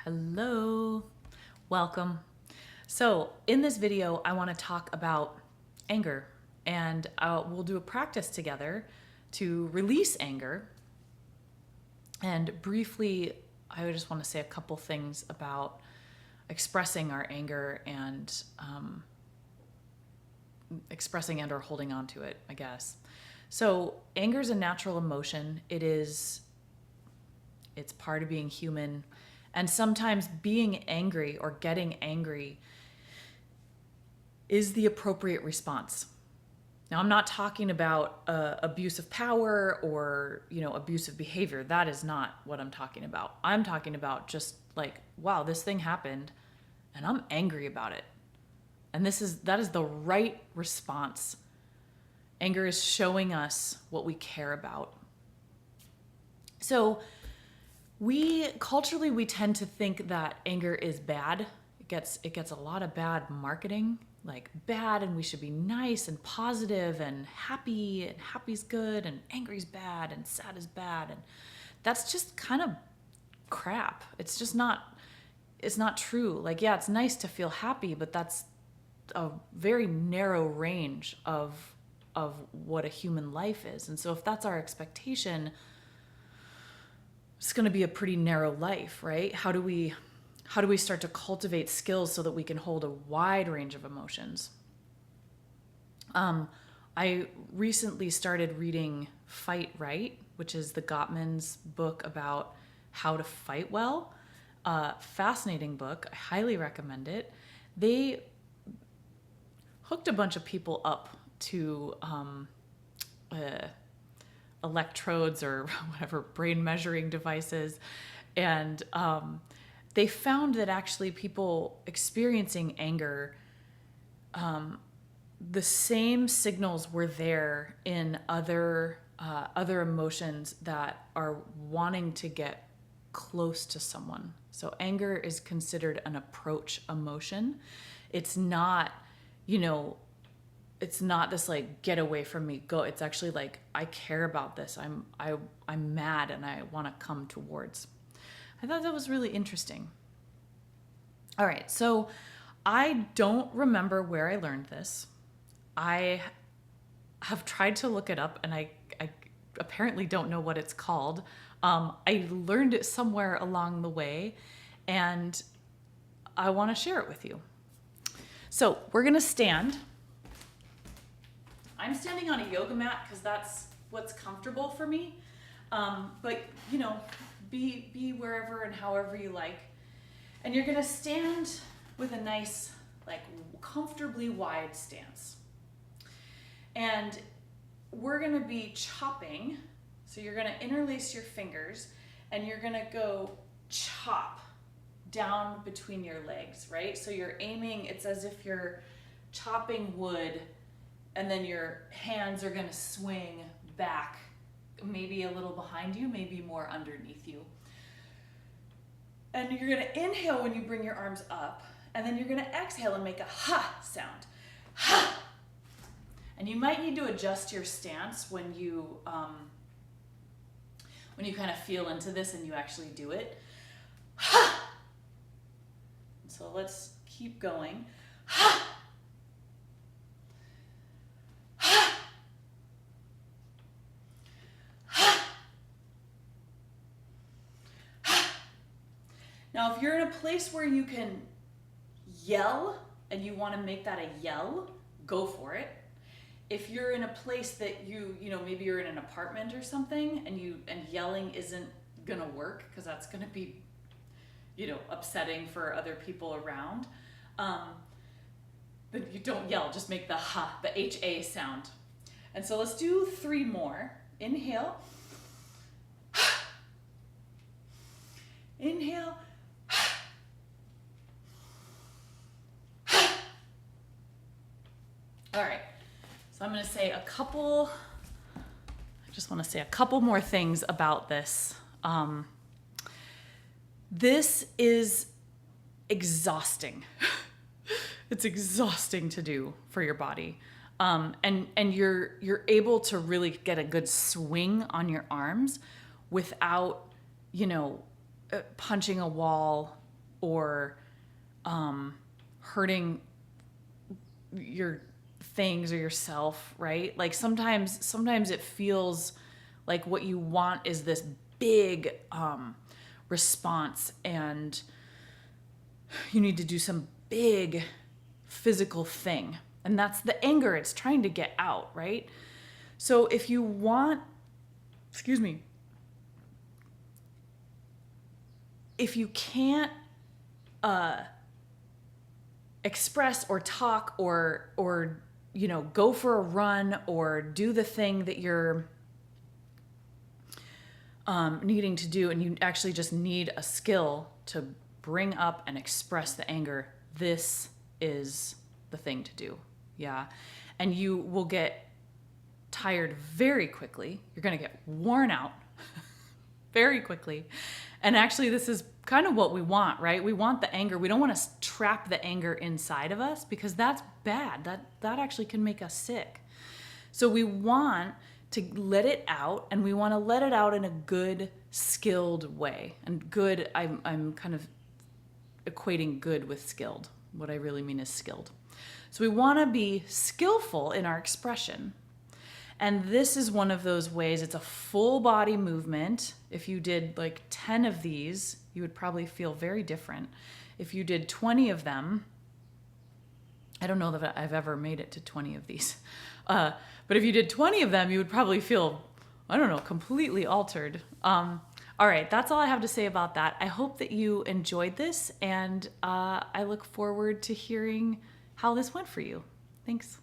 Hello, welcome. So in this video, I want to talk about anger, and we'll do a practice together to release anger. And briefly, I just want to say a couple things about expressing our anger and expressing and or holding on to it, I guess. So anger is a natural emotion. It's part of being human. And sometimes being angry or getting angry is the appropriate response. Now, I'm not talking about abuse of power or, abusive behavior. That is not what I'm talking about. I'm talking about just like, wow, this thing happened and I'm angry about it. And that is the right response. Anger is showing us what we care about. So, we tend to think that anger is bad. It gets a lot of bad marketing, like bad, and we should be nice and positive and happy's good and angry's bad and sad is bad, and that's just kind of crap. It's not true. Like, yeah, it's nice to feel happy, but that's a very narrow range of what a human life is. And so if that's our expectation, it's going to be a pretty narrow life, right? How do we start to cultivate skills so that we can hold a wide range of emotions? I recently started reading Fight Right, which is the Gottman's book about how to fight well. Fascinating book. I highly recommend it. They hooked a bunch of people up to electrodes or whatever brain measuring devices, and they found that actually people experiencing anger, the same signals were there in other emotions that are wanting to get close to someone. So anger is considered an approach emotion. It's not, it's not this like get away from me, go. It's actually like I care about this. I'm mad and I want to come towards. I thought that was really interesting. All right, so I don't remember where I learned this. I have tried to look it up and I apparently don't know what it's called. I learned it somewhere along the way and I want to share it with you. So we're gonna stand. I'm standing on a yoga mat because that's what's comfortable for me. But be wherever and however you like. And you're gonna stand with a nice, like comfortably wide stance. And we're gonna be chopping. So you're gonna interlace your fingers and you're gonna go chop down between your legs, right? So you're aiming, it's as if you're chopping wood, and then your hands are gonna swing back, maybe a little behind you, maybe more underneath you. And you're gonna inhale when you bring your arms up, and then you're gonna exhale and make a ha sound. Ha! And you might need to adjust your stance when you kind of feel into this and you actually do it. Ha! So let's keep going. Ha! Now, if you're in a place where you can yell and you want to make that a yell, go for it. If you're in a place that maybe you're in an apartment or something and yelling isn't gonna work because that's gonna be, upsetting for other people around, then you don't yell. Just make the ha, the HA sound. And so let's do 3 more. Inhale. Inhale. All right, so I'm going to say I just want to say a couple more things about this. This is exhausting. It's exhausting to do for your body. And you're able to really get a good swing on your arms without, punching a wall or hurting your things or yourself, right? Like sometimes it feels like what you want is this big response, and you need to do some big physical thing. And that's the anger it's trying to get out, right? So if you want, if you can't express or talk or go for a run or do the thing that you're needing to do, and you actually just need a skill to bring up and express the anger, this is the thing to do. Yeah. And you will get tired very quickly. You're going to get worn out very quickly. And actually, this is kind of what we want, right? We want the anger. We don't want to trap the anger inside of us, because that's bad. That actually can make us sick. So we want to let it out, and we want to let it out in a good, skilled way. And good, I'm kind of equating good with skilled. What I really mean is skilled. So we want to be skillful in our expression. And this is one of those ways. It's a full body movement. If you did like 10 of these, you would probably feel very different. If you did 20 of them, I don't know that I've ever made it to 20 of these. But if you did 20 of them, you would probably feel, I don't know, completely altered. All right, that's all I have to say about that. I hope that you enjoyed this, and I look forward to hearing how this went for you. Thanks.